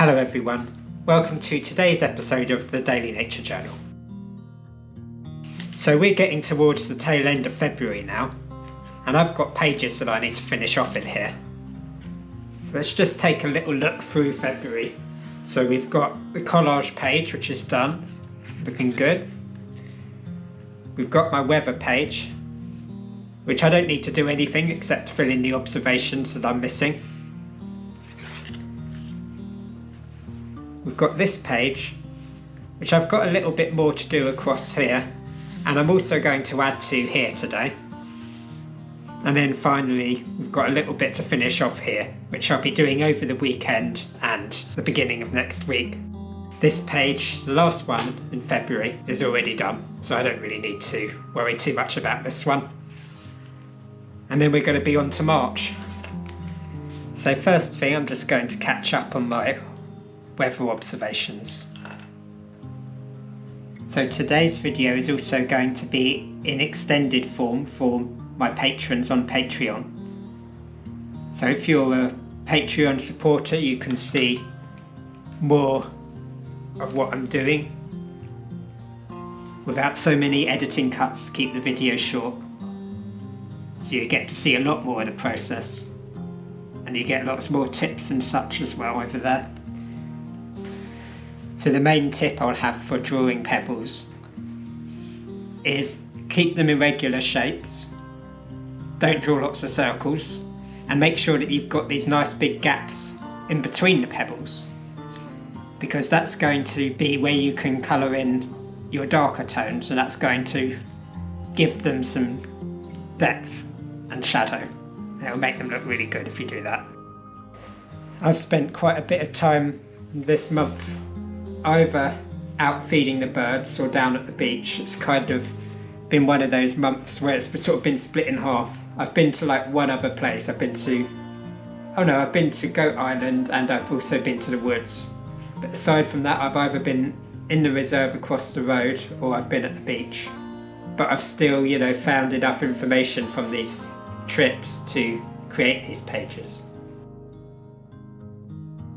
Hello everyone, welcome to today's episode of the Daily Nature Journal. So we're getting towards the tail end of February now, and I've got pages that I need to finish off in here. Let's just take a little look through February. So we've got the collage page, which is done, looking good. We've got my weather page, which I don't need to do anything except fill in the observations that I'm missing. We've got this page, which I've got a little bit more to do across here, and I'm also going to add to here today. And then finally, we've got a little bit to finish off here, which I'll be doing over the weekend and the beginning of next week. This page, the last one in February, is already done, so I don't really need to worry too much about this one. And then we're going to be on to March. So first thing, I'm just going to catch up on my weather observations. So today's video is also going to be in extended form for my patrons on Patreon. So if you're a Patreon supporter, you can see more of what I'm doing without so many editing cuts to keep the video short. So you get to see a lot more of the process, and you get lots more tips and such as well over there. So the main tip I'll have for drawing pebbles is keep them in regular shapes, don't draw lots of circles, and make sure that you've got these nice big gaps in between the pebbles, because that's going to be where you can colour in your darker tones, and that's going to give them some depth and shadow. It'll make them look really good if you do that. I've spent quite a bit of time this month either out feeding the birds or down at the beach. It's kind of been one of those months where it's sort of been split in half. I've been to like one other place. I've been to Goat Island, and I've also been to the woods. But aside from that, I've either been in the reserve across the road or I've been at the beach. But I've still, found enough information from these trips to create these pages.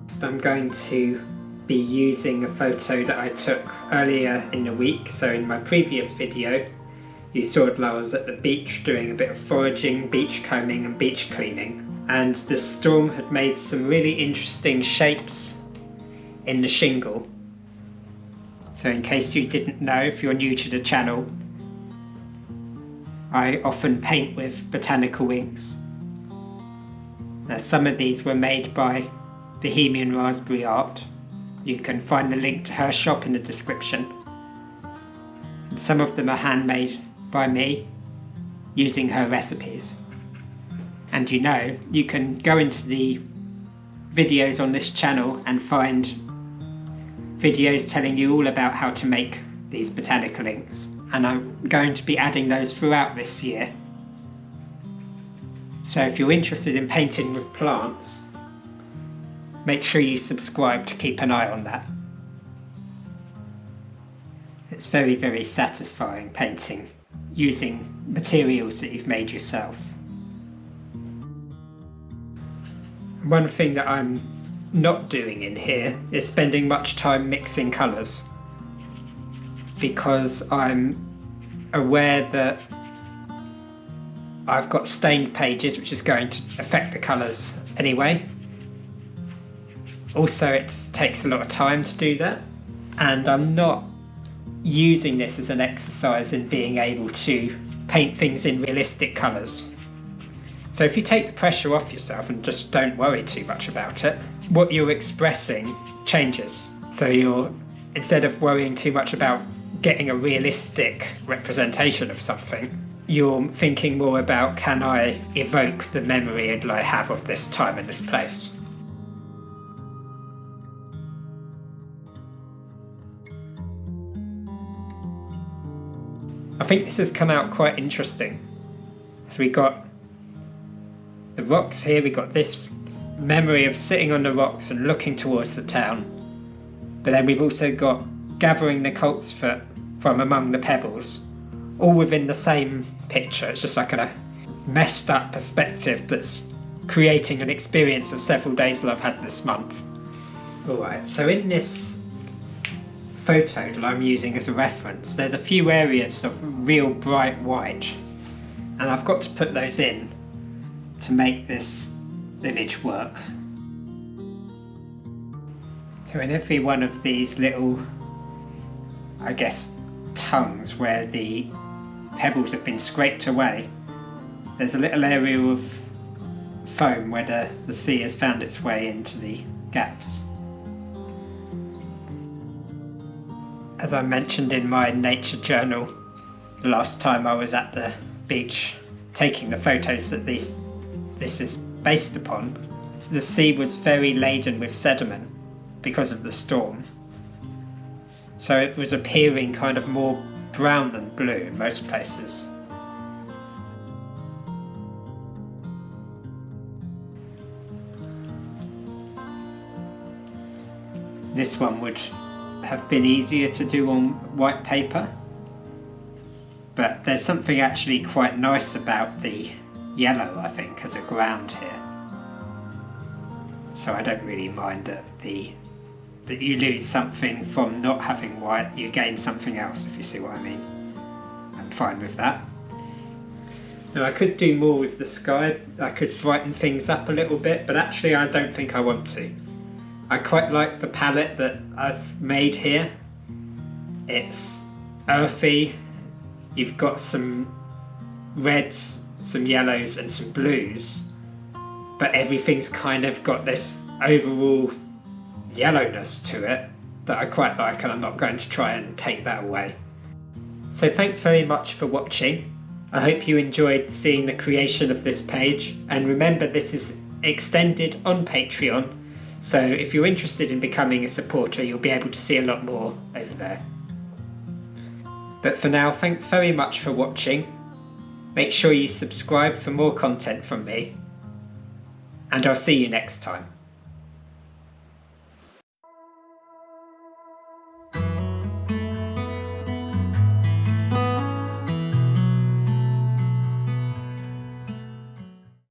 So I'm going to be using a photo that I took earlier in the week. So in my previous video, you saw that I was at the beach doing a bit of foraging, beach combing and beach cleaning. And the storm had made some really interesting shapes in the shingle. So in case you didn't know, if you're new to the channel, I often paint with botanical inks. Now some of these were made by Bohemian Raspberry Art. You can find the link to her shop in the description. And some of them are handmade by me using her recipes. And you can go into the videos on this channel and find videos telling you all about how to make these botanical inks. And I'm going to be adding those throughout this year. So if you're interested in painting with plants, make sure you subscribe to keep an eye on that. It's very, very satisfying painting using materials that you've made yourself. One thing that I'm not doing in here is spending much time mixing colours, because I'm aware that I've got stained pages, which is going to affect the colours anyway. Also, it takes a lot of time to do that, and I'm not using this as an exercise in being able to paint things in realistic colours. So if you take the pressure off yourself and just don't worry too much about it, what you're expressing changes. So instead of worrying too much about getting a realistic representation of something, you're thinking more about, can I evoke the memory that I have of this time and this place? I think this has come out quite interesting. So we got the rocks here, we got this memory of sitting on the rocks and looking towards the town. But then we've also got gathering the coltsfoot from among the pebbles, all within the same picture. It's just like a messed up perspective that's creating an experience of several days that I've had this month. Alright, so in this photo that I'm using as a reference, there's a few areas of real bright white, and I've got to put those in to make this image work. So in every one of these little, I guess, tongues where the pebbles have been scraped away, there's a little area of foam where the sea has found its way into the gaps. As I mentioned in my nature journal, the last time I was at the beach taking the photos that this is based upon, the sea was very laden with sediment because of the storm. So it was appearing kind of more brown than blue in most places. This one would have been easier to do on white paper, but there's something actually quite nice about the yellow, I think, as a ground here. So I don't really mind that you lose something from not having white, you gain something else, if you see what I mean. I'm fine with that. Now I could do more with the sky, I could brighten things up a little bit, but actually I don't think I want to. I quite like the palette that I've made here. It's earthy, you've got some reds, some yellows and some blues, but everything's kind of got this overall yellowness to it that I quite like, and I'm not going to try and take that away. So thanks very much for watching. I hope you enjoyed seeing the creation of this page, and remember this is extended on Patreon, so if you're interested in becoming a supporter you'll be able to see a lot more over there. But for now, thanks very much for watching. Make sure you subscribe for more content from me, and I'll see you next time.